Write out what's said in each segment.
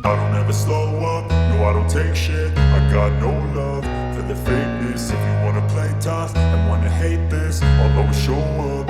I don't ever slow up, no I don't take shit. I got no love for the fakeness. If you wanna play tough and wanna hate this, I'll always show up.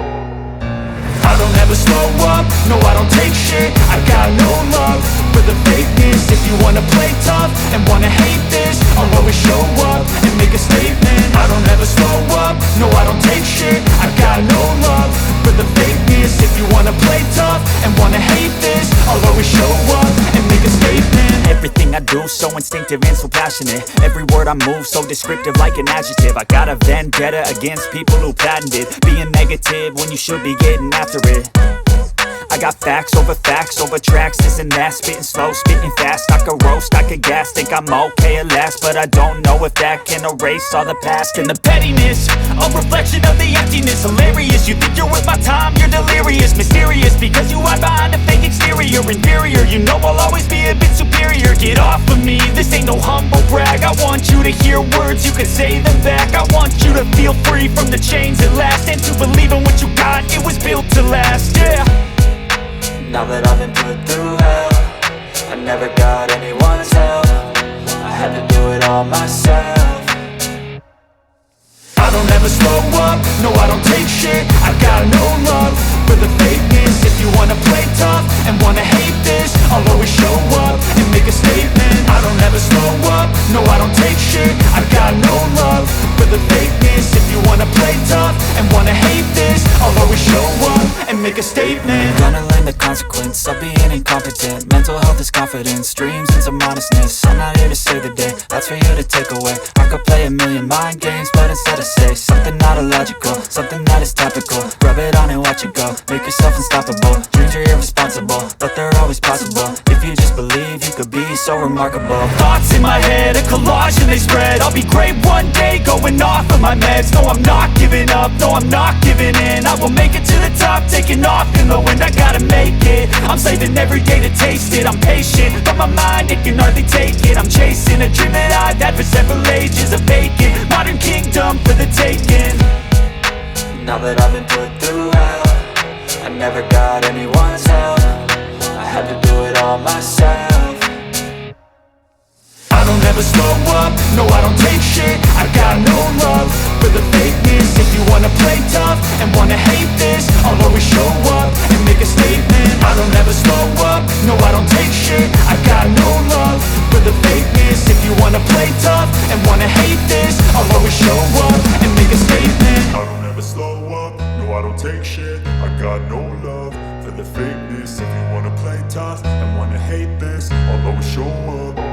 I don't ever slow up, no I don't take shit. I got no love for the fakeness. If you wanna play tough and wanna hate this, I'll always show up and make a statement. I don't ever slow up, no I don't take shit. I got no love for the fakeness. If you wanna play tough and wanna hate this, I'll always show up and make a statement. Everything I do so instinctive and so passionate. Every word I move so descriptive like an adjective. I got a vendetta against people who patented being negative when you should be getting after it. I got facts over tracks, this and that. Spitting slow, spitting fast, I could roast, I could gas. Think I'm okay at last, but I don't know if that can erase all the past. And the pettiness, a reflection of the emptiness. Hilarious, you think you're worth my time, you're delirious. Mysterious, because you hide behind a fake exterior. Inferior, you know I'll always be a bit superior. Get off of me, this ain't no humble brag. I want you to hear words, you can say them back. I want you to feel free from the chains at last, and to believe in what you got, it was built to last, yeah. Now that I've been put through hell, I never got anyone's help. I had to do it all myself. I don't ever slow up, no I don't take shit. I got no love for the fakeness. If you wanna play tough and wanna hate this, I'll always show up and make a statement. I don't ever slow up, no I don't take shit. I got no love for the fakeness. If you wanna play tough and wanna hate this, I'll always show up and make a statement. Gonna learn the consequence of being incompetent. Mental health is confidence, dreams and some honestness. I'm not here to save the day, that's for you to take away. I could play a million mind games, but instead I say something not illogical, something that is topical. Rub it on and watch it go, make yourself unstoppable. Dreams are irresponsible, but they're always possible. If you just believe, you could be so remarkable. Thoughts in my head, a collage and they spread. I'll be great one day, going off of my meds. No, I'm not giving up, no, I'm not giving in. I will make it to the top, taking off in the wind. I gotta make it, I'm saving every day to taste it. I'm patient, but my mind, it can hardly take it. I'm chasing a dream that I've had for several ages. A vacant, modern kingdom for the taking. Now that I've been put through hell, I never got anyone's help. I had to do it all myself. I don't ever slow up, no I don't take shit. I got no love for the fakeness. If you wanna play tough and wanna hate this, I'll always show up and make a statement. I don't ever slow up, no I don't take shit. I got no love for the fakeness. If you wanna play tough and wanna hate this, I'll always show up and make a statement. I don't ever slow up, no I don't take shit. I got no love for the fakeness. If you wanna play tough and wanna hate this, I'll always show up.